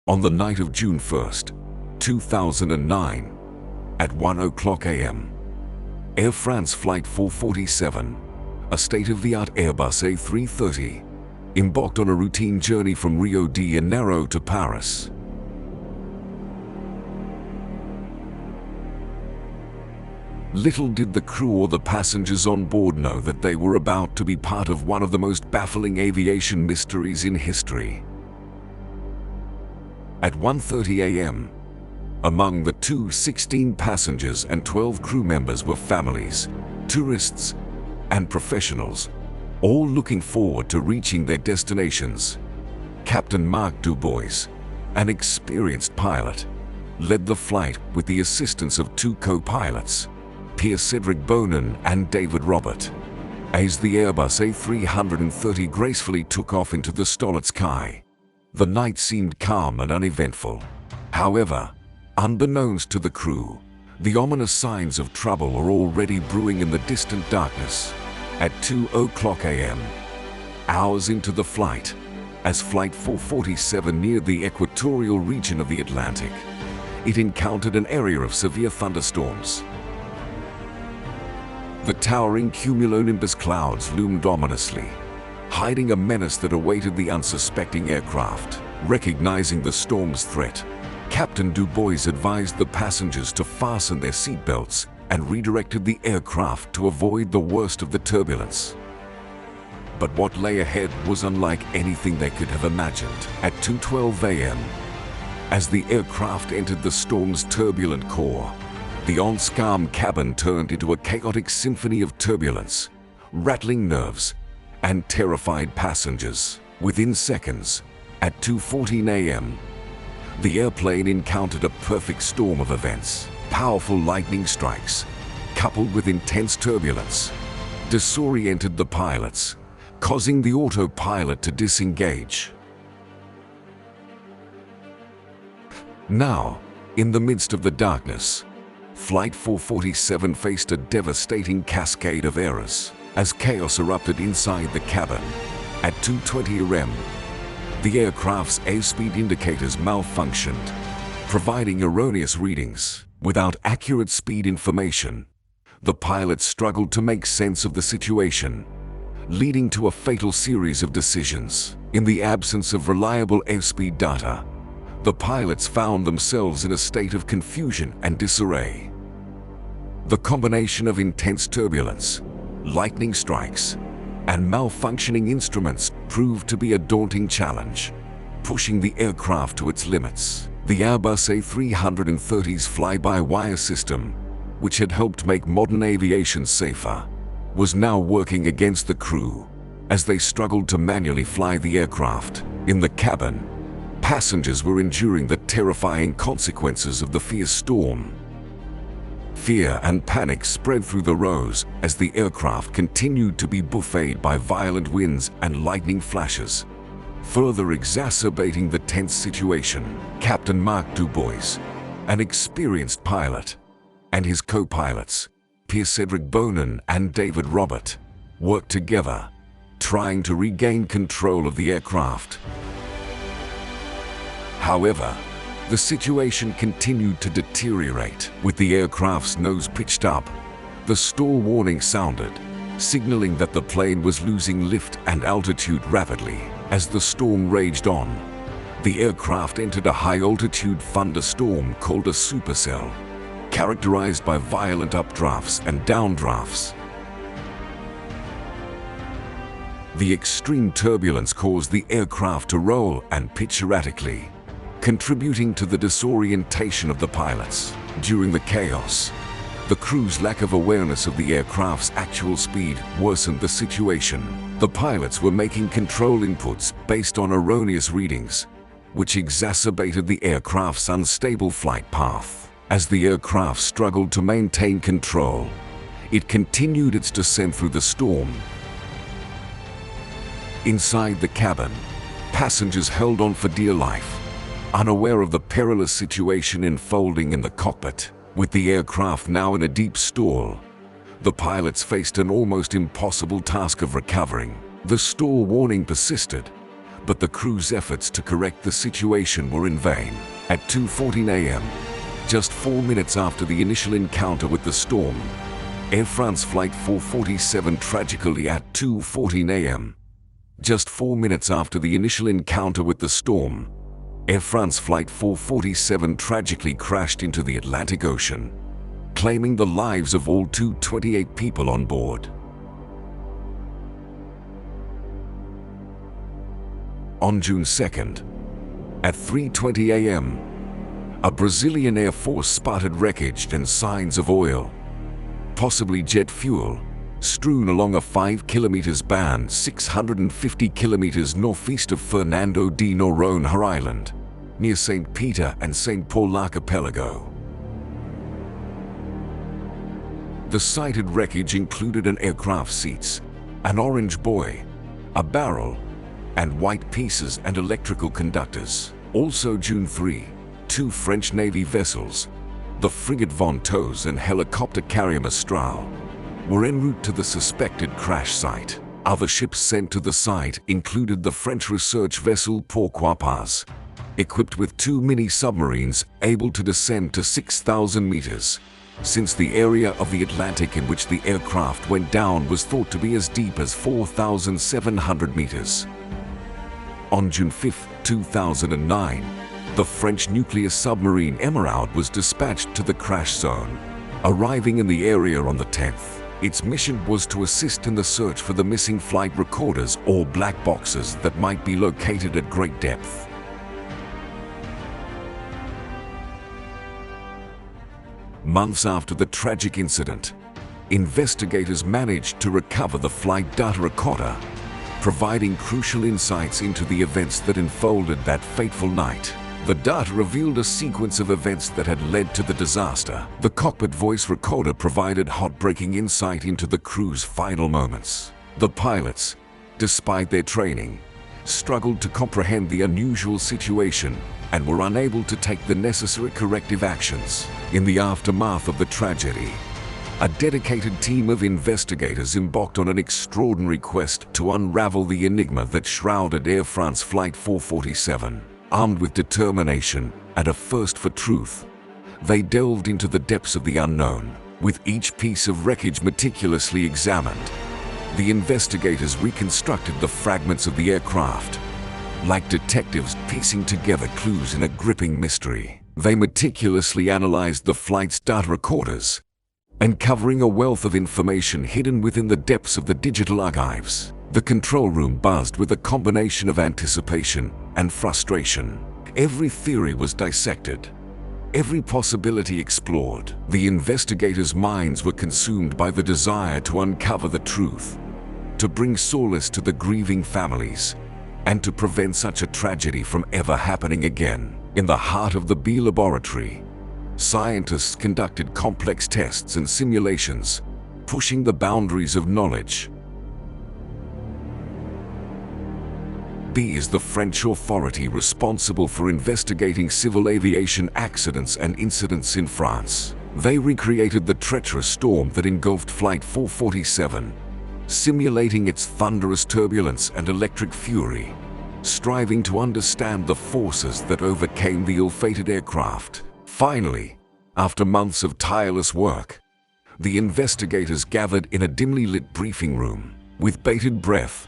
On the night of June 1st, 2009, at 1:00 a.m., Air France Flight 447, a state-of-the-art Airbus A330, embarked on a routine journey from Rio de Janeiro to Paris. Little did the crew or the passengers on board know that they were about to be part of one of the most baffling aviation mysteries in history. At 1:30 a.m., among the 16 passengers and 12 crew members were families, tourists, and professionals, all looking forward to reaching their destinations. Captain Marc Dubois, an experienced pilot, led the flight with the assistance of two co-pilots, Pierre-Cedric Bonin and David Robert, as the Airbus A330 gracefully took off into the starlit sky. The night seemed calm and uneventful. However, unbeknownst to the crew, the ominous signs of trouble were already brewing in the distant darkness. At 2:00 a.m., hours into the flight, as Flight 447 neared the equatorial region of the Atlantic, it encountered an area of severe thunderstorms. The towering cumulonimbus clouds loomed ominously, hiding a menace that awaited the unsuspecting aircraft. Recognizing the storm's threat, Captain Dubois advised the passengers to fasten their seatbelts and redirected the aircraft to avoid the worst of the turbulence. But what lay ahead was unlike anything they could have imagined. At 2:12 a.m., as the aircraft entered the storm's turbulent core, the enscom cabin turned into a chaotic symphony of turbulence, rattling nerves, and terrified passengers. Within seconds, at 2:14 a.m., the airplane encountered a perfect storm of events. Powerful lightning strikes, coupled with intense turbulence, disoriented the pilots, causing the autopilot to disengage. Now, in the midst of the darkness, Flight 447 faced a devastating cascade of errors as chaos erupted inside the cabin. At 2:20 a.m., the aircraft's airspeed indicators malfunctioned, providing erroneous readings. Without accurate speed information, the pilots struggled to make sense of the situation, leading to a fatal series of decisions. In the absence of reliable airspeed data, the pilots found themselves in a state of confusion and disarray. The combination of intense turbulence, lightning strikes, and malfunctioning instruments proved to be a daunting challenge, pushing the aircraft to its limits. The Airbus A330's fly-by-wire system, which had helped make modern aviation safer, was now working against the crew as they struggled to manually fly the aircraft. In the cabin, passengers were enduring the terrifying consequences of the fierce storm. Fear and panic spread through the rows as the aircraft continued to be buffeted by violent winds and lightning flashes, further exacerbating the tense situation. Captain Marc Dubois, an experienced pilot, and his co-pilots, Pierre-Cedric Bonin and David Robert, worked together, trying to regain control of the aircraft. However, the situation continued to deteriorate. With the aircraft's nose pitched up, the stall warning sounded, signaling that the plane was losing lift and altitude rapidly. As the storm raged on, the aircraft entered a high-altitude thunderstorm called a supercell, characterized by violent updrafts and downdrafts. The extreme turbulence caused the aircraft to roll and pitch erratically, contributing to the disorientation of the pilots. During the chaos, the crew's lack of awareness of the aircraft's actual speed worsened the situation. The pilots were making control inputs based on erroneous readings, which exacerbated the aircraft's unstable flight path. As the aircraft struggled to maintain control, it continued its descent through the storm. Inside the cabin, passengers held on for dear life, unaware of the perilous situation unfolding in the cockpit. With the aircraft now in a deep stall, the pilots faced an almost impossible task of recovering. The stall warning persisted, but the crew's efforts to correct the situation were in vain. At 2:14 a.m., just 4 minutes after the initial encounter with the storm, Air France Flight 447 tragically at 2:14 a.m. Just 4 minutes after the initial encounter with the storm, Air France Flight 447 tragically crashed into the Atlantic Ocean, claiming the lives of all 228 people on board. On June 2nd, at 3:20 a.m., a Brazilian Air Force spotted wreckage and signs of oil, possibly jet fuel, strewn along a 5 km band 650 km northeast of Fernando de Noronha Island, near St. Peter and St. Paul Archipelago. The sighted wreckage included an aircraft seats, an orange buoy, a barrel, and white pieces and electrical conductors. Also June 3, 2 French Navy vessels, the frigate Ventose and helicopter carrier Mistral, were en route to the suspected crash site. Other ships sent to the site included the French research vessel Pourquoi Pas, equipped with 2 mini-submarines able to descend to 6,000 meters, since the area of the Atlantic in which the aircraft went down was thought to be as deep as 4,700 meters. On June 5, 2009, the French nuclear submarine Emeraude was dispatched to the crash zone, arriving in the area on the 10th. Its mission was to assist in the search for the missing flight recorders or black boxes that might be located at great depth. Months after the tragic incident, investigators managed to recover the flight data recorder, providing crucial insights into the events that unfolded that fateful night. The data revealed a sequence of events that had led to the disaster. The cockpit voice recorder provided heartbreaking insight into the crew's final moments. The pilots, despite their training, struggled to comprehend the unusual situation and were unable to take the necessary corrective actions. In the aftermath of the tragedy, a dedicated team of investigators embarked on an extraordinary quest to unravel the enigma that shrouded Air France Flight 447. Armed with determination and a thirst for truth, they delved into the depths of the unknown. With each piece of wreckage meticulously examined, the investigators reconstructed the fragments of the aircraft, like detectives piecing together clues in a gripping mystery. They meticulously analyzed the flight's data recorders, uncovering a wealth of information hidden within the depths of the digital archives. The control room buzzed with a combination of anticipation and frustration. Every theory was dissected, every possibility explored. The investigators' minds were consumed by the desire to uncover the truth, to bring solace to the grieving families, and to prevent such a tragedy from ever happening again. In the heart of the B laboratory, scientists conducted complex tests and simulations, pushing the boundaries of knowledge. B is the French authority responsible for investigating civil aviation accidents and incidents in France. They recreated the treacherous storm that engulfed Flight 447, simulating its thunderous turbulence and electric fury, striving to understand the forces that overcame the ill-fated aircraft. Finally, after months of tireless work, the investigators gathered in a dimly lit briefing room. With bated breath,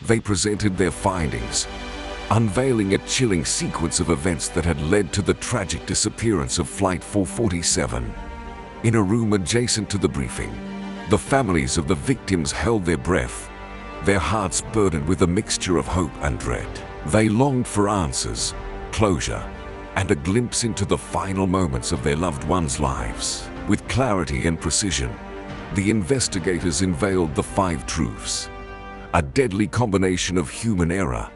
they presented their findings, unveiling a chilling sequence of events that had led to the tragic disappearance of Flight 447. In a room adjacent to the briefing, the families of the victims held their breath, their hearts burdened with a mixture of hope and dread. They longed for answers, closure, and a glimpse into the final moments of their loved ones' lives. With clarity and precision, the investigators unveiled the 5 truths. A deadly combination of human error,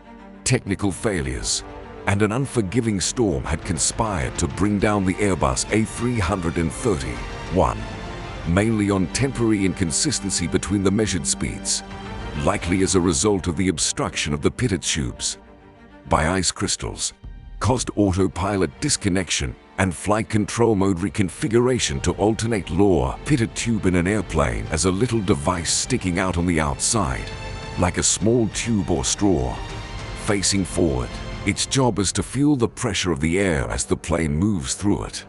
technical failures, and an unforgiving storm had conspired to bring down the Airbus A330. 1. Mainly on temporary inconsistency between the measured speeds, likely as a result of the obstruction of the pitot tubes by ice crystals, caused autopilot disconnection and flight control mode reconfiguration to alternate lower pitot tube in an airplane as a little device sticking out on the outside, like a small tube or straw, facing forward. Its job is to fuel the pressure of the air as the plane moves through it.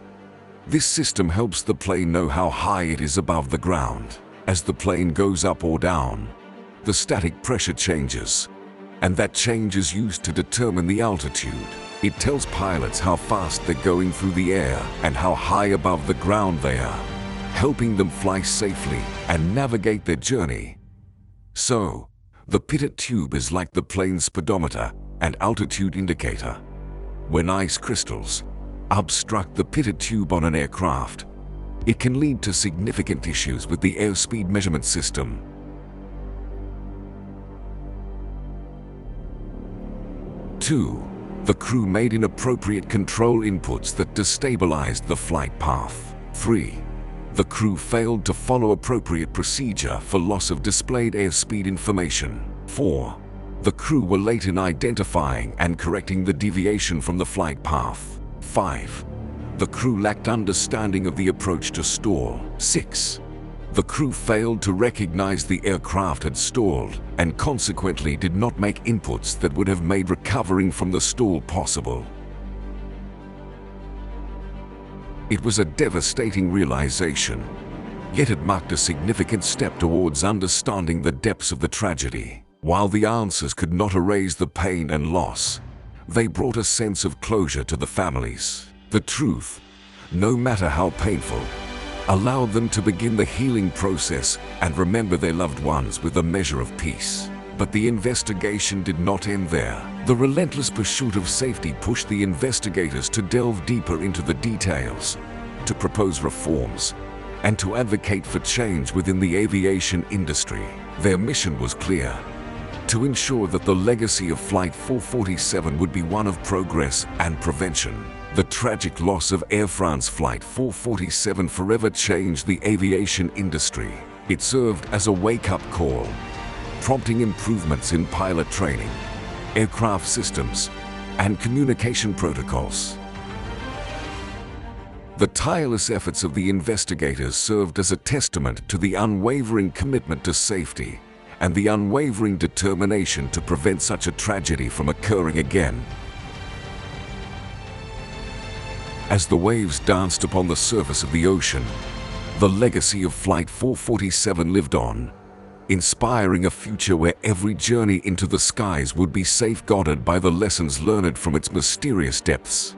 This system helps the plane know how high it is above the ground. As the plane goes up or down, the static pressure changes, and that change is used to determine the altitude. It tells pilots how fast they're going through the air and how high above the ground they are, helping them fly safely and navigate their journey. So, the pitot tube is like the plane's speedometer and altitude indicator. When ice crystals obstruct the pitot tube on an aircraft, it can lead to significant issues with the airspeed measurement system. 2. The crew made inappropriate control inputs that destabilized the flight path. 3. The crew failed to follow appropriate procedure for loss of displayed airspeed information. 4. The crew were late in identifying and correcting the deviation from the flight path. 5. The crew lacked understanding of the approach to stall. 6. The crew failed to recognize the aircraft had stalled and consequently did not make inputs that would have made recovering from the stall possible. It was a devastating realization, yet it marked a significant step towards understanding the depths of the tragedy. While the answers could not erase the pain and loss, they brought a sense of closure to the families. The truth, no matter how painful, allowed them to begin the healing process and remember their loved ones with a measure of peace. But the investigation did not end there. The relentless pursuit of safety pushed the investigators to delve deeper into the details, to propose reforms, and to advocate for change within the aviation industry. Their mission was clear: to ensure that the legacy of Flight 447 would be one of progress and prevention. The tragic loss of Air France Flight 447 forever changed the aviation industry. It served as a wake-up call, prompting improvements in pilot training, aircraft systems, and communication protocols. The tireless efforts of the investigators served as a testament to the unwavering commitment to safety and the unwavering determination to prevent such a tragedy from occurring again. As the waves danced upon the surface of the ocean, the legacy of Flight 447 lived on, inspiring a future where every journey into the skies would be safeguarded by the lessons learned from its mysterious depths.